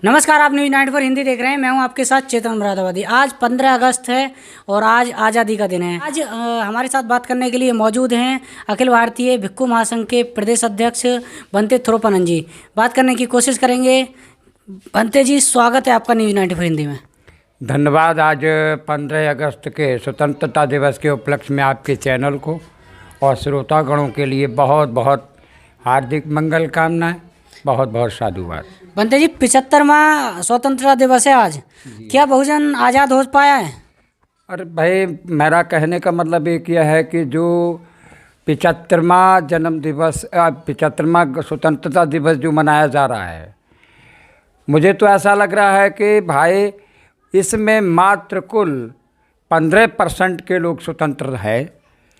नमस्कार, आप न्यूज़ 94 हिंदी देख रहे हैं। मैं हूं आपके साथ चेतन मुरादाबादी। आज 15 अगस्त है और आज आज़ादी का दिन है। आज हमारे साथ बात करने के लिए मौजूद हैं अखिल भारतीय भिक्खु महासंघ के प्रदेश अध्यक्ष बंते थोरप्पन जी। बात करने की कोशिश करेंगे। बंते जी, स्वागत है आपका न्यूज़ 94 हिंदी में। धन्यवाद। आज 15 अगस्त के स्वतंत्रता दिवस के उपलक्ष्य में आपके चैनल को और श्रोतागणों के लिए बहुत बहुत हार्दिक मंगल कामनाएं, बहुत बहुत साधुवाद। बंते जी, 75वां स्वतंत्रता दिवस है आज। क्या बहुजन आज़ाद हो पाया है? अरे भाई, मेरा कहने का मतलब एक यह है कि जो 75वां जन्म दिवस 75वां स्वतंत्रता दिवस जो मनाया जा रहा है, मुझे तो ऐसा लग रहा है कि भाई इसमें मात्र कुल 15% के लोग स्वतंत्र है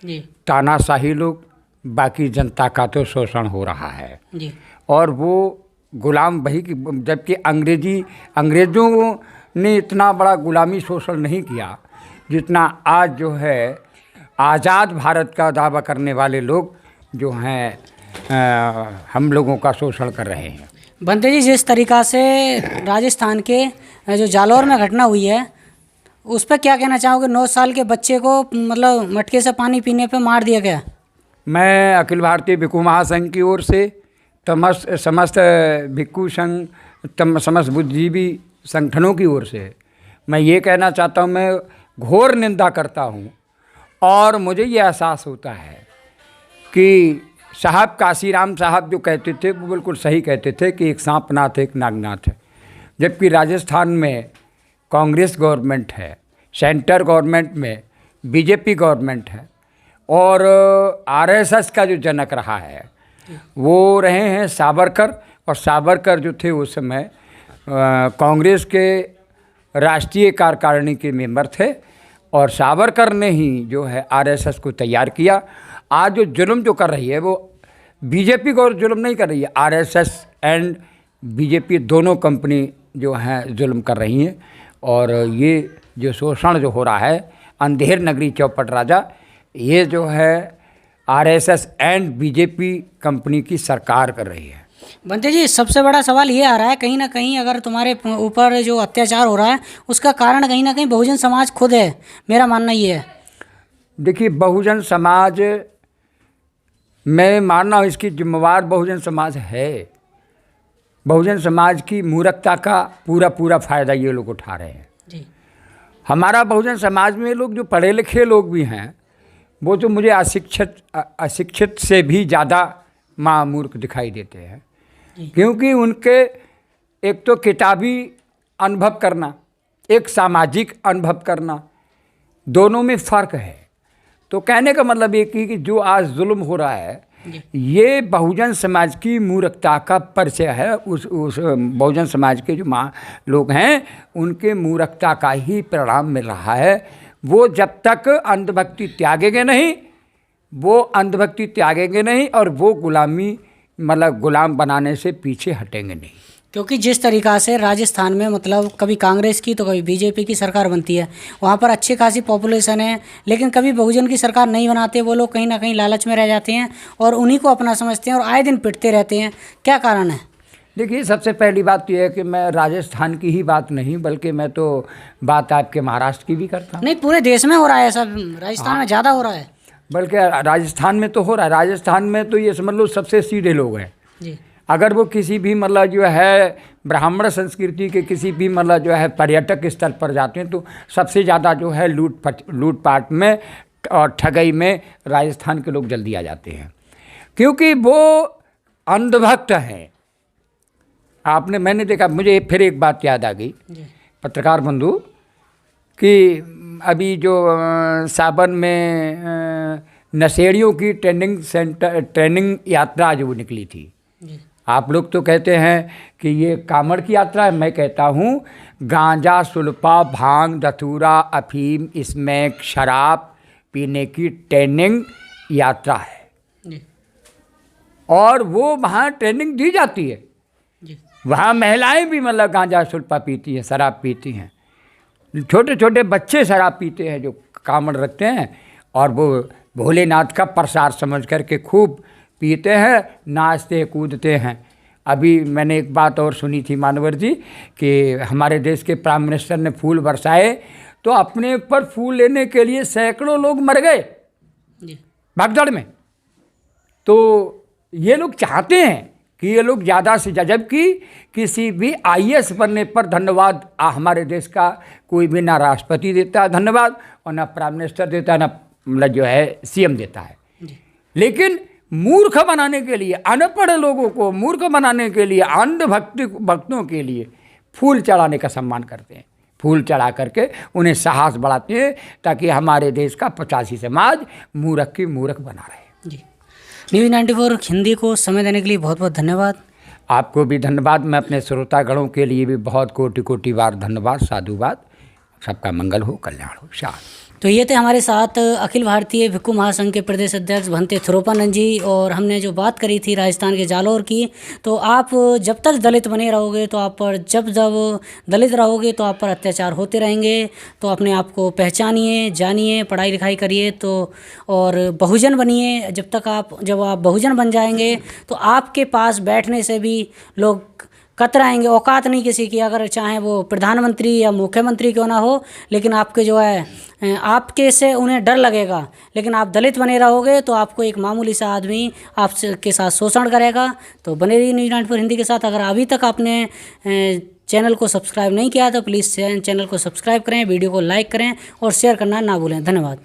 जी तानाशाही लोग, बाकी जनता का तो शोषण हो रहा है जी। और वो गुलाम वही, जबकि अंग्रेज़ों ने इतना बड़ा गुलामी शोषण नहीं किया जितना आज जो है आज़ाद भारत का दावा करने वाले लोग जो हैं हम लोगों का शोषण कर रहे हैं। बंते जी, जिस तरीक़ा से राजस्थान के जो जालौर में घटना हुई है, उस पर क्या कहना चाहोगे? 9 साल के बच्चे को मतलब मटके से पानी पीने पे मार दिया गया। मैं अखिल भारतीय भिक्खु महासंघ की ओर से समस्त भिक्खु संघ, समस्त बुद्धिजीवी संगठनों की ओर से मैं ये कहना चाहता हूँ, मैं घोर निंदा करता हूँ और मुझे ये एहसास होता है कि साहब काशीराम साहब जो कहते थे वो बिल्कुल सही कहते थे कि एक सांपनाथ एक नागनाथ है। जबकि राजस्थान में कांग्रेस गवर्नमेंट है, सेंटर गवर्नमेंट में बीजेपी गवर्नमेंट है और आरएसएस का जो जनक रहा है वो रहे हैं सावरकर। और सावरकर जो थे उस समय कांग्रेस के राष्ट्रीय कार्यकारिणी के मेंबर थे और सावरकर ने ही जो है आरएसएस को तैयार किया। आज जो जुल्म जो कर रही है वो बीजेपी को जुल्म नहीं कर रही है, आरएसएस एंड बीजेपी दोनों कंपनी जो हैं जुल्म कर रही हैं। और ये जो शोषण जो हो रहा है अंधेर नगरी चौपट राजा, ये जो है आरएसएस एंड बीजेपी कंपनी की सरकार कर रही है। बंते जी, सबसे बड़ा सवाल ये आ रहा है, कहीं ना कहीं अगर तुम्हारे ऊपर जो अत्याचार हो रहा है उसका कारण कहीं ना कहीं बहुजन समाज खुद है। मेरा मानना ये है। देखिए, बहुजन समाज, मैं मानना हूँ इसकी जिम्मेवार बहुजन समाज है। बहुजन समाज की मूर्खता का पूरा फ़ायदा ये लोग उठा रहे हैं जी। हमारा बहुजन समाज में लोग जो पढ़े लिखे लोग भी हैं वो तो मुझे अशिक्षित से भी ज़्यादा मूर्ख दिखाई देते हैं, क्योंकि उनके एक तो किताबी अनुभव करना, एक सामाजिक अनुभव करना, दोनों में फ़र्क है। तो कहने का मतलब ये कि जो आज जुल्म हो रहा है ये बहुजन समाज की मूर्खता का परिचय है। उस बहुजन समाज के जो लोग हैं उनके मूर्खता का ही परिणाम मिल रहा है। वो जब तक अंधभक्ति त्यागेंगे नहीं और वो गुलामी मतलब गुलाम बनाने से पीछे हटेंगे नहीं। क्योंकि जिस तरीक़ा से राजस्थान में मतलब कभी कांग्रेस की तो कभी बीजेपी की सरकार बनती है, वहाँ पर अच्छी खासी पॉपुलेशन है, लेकिन कभी बहुजन की सरकार नहीं बनाते। वो लोग कहीं ना कहीं लालच में रह जाते हैं और उन्हीं को अपना समझते हैं और आए दिन पिटते रहते हैं। क्या कारण है? देखिए, सबसे पहली बात यह है कि मैं राजस्थान की ही बात नहीं बल्कि मैं तो बात आपके महाराष्ट्र की भी करता हूँ। नहीं, पूरे देश में हो रहा है सब, राजस्थान में ज़्यादा हो रहा है। बल्कि राजस्थान में तो हो रहा है। राजस्थान में तो ये समझ लो सबसे सीधे लोग हैं जी। अगर वो किसी भी मतलब जो है ब्राह्मण संस्कृति के किसी भी मतलब जो है पर्यटक स्थल पर जाते हैं तो सबसे ज़्यादा जो है लूटपाट में और ठगई में राजस्थान के लोग जल्दी आ जाते हैं, क्योंकि वो अंधभक्त हैं। मैंने देखा, मुझे फिर एक बात याद आ गई पत्रकार बंधु कि अभी जो सावन में नशेड़ियों की ट्रेनिंग यात्रा जो निकली थी, आप लोग तो कहते हैं कि ये कांवड़ की यात्रा है, मैं कहता हूँ गांजा, सुल्फा, भांग, धतूरा, अफीम, स्मैक, शराब पीने की ट्रेनिंग यात्रा है और वो वहाँ ट्रेनिंग दी जाती है। वहाँ महिलाएं भी मतलब गांजा, सुल्फा पीती हैं, शराब पीती हैं, छोटे छोटे बच्चे शराब पीते हैं जो कांवड़ रखते हैं और वो भोलेनाथ का प्रसाद समझ करके खूब पीते हैं, नाचते कूदते हैं अभी मैंने एक बात और सुनी थी मानवर जी कि हमारे देश के प्राइम मिनिस्टर ने फूल बरसाए तो अपने पर फूल लेने के लिए सैकड़ों लोग मर गए जी भागदौड़ में। तो ये लोग चाहते हैं कि ये लोग ज़्यादा से ज़्यादा, जबकि किसी भी आईएएस बनने पर धन्यवाद हमारे देश का कोई भी ना राष्ट्रपति देता है धन्यवाद और ना प्राइम मिनिस्टर देता है, ना मतलब जो है सीएम देता है। लेकिन मूर्ख बनाने के लिए, अनपढ़ लोगों को मूर्ख बनाने के लिए, अंध भक्तों के लिए फूल चढ़ाने का सम्मान करते हैं। फूल चढ़ा करके उन्हें साहस बढ़ाते हैं ताकि हमारे देश का 85 समाज मूर्ख की मूर्ख बना रहे। जी न्यूज़ 94 हिंदी को समय देने के लिए बहुत बहुत धन्यवाद। आपको भी धन्यवाद। मैं अपने श्रोतागणों के लिए भी बहुत कोटि कोटि बार धन्यवाद, साधुवाद। सबका मंगल हो, कल्याण हो। शांति। तो ये थे हमारे साथ अखिल भारतीय भिक्खु महासंघ के प्रदेश अध्यक्ष भंते थिरोपानंद जी, और हमने जो बात करी थी राजस्थान के जालौर की। तो आप जब तक दलित बने रहोगे तो आप पर जब दलित रहोगे तो आप पर अत्याचार होते रहेंगे। तो अपने आप को पहचानिए, जानिए, पढ़ाई लिखाई करिए तो और बहुजन बनिए। जब आप बहुजन बन जाएंगे तो आपके पास बैठने से भी लोग कतराएंगे। औकात नहीं किसी की, अगर चाहे वो प्रधानमंत्री या मुख्यमंत्री क्यों ना हो, लेकिन आपके जो है आपके से उन्हें डर लगेगा। लेकिन आप दलित बने रहोगे तो आपको एक मामूली सा आदमी आपके साथ शोषण करेगा। तो बने रहिए न्यूज़ 94 हिंदी के साथ। अगर अभी तक आपने चैनल को सब्सक्राइब नहीं किया तो प्लीज़ चैनल को सब्सक्राइब करें, वीडियो को लाइक करें और शेयर करना ना भूलें। धन्यवाद।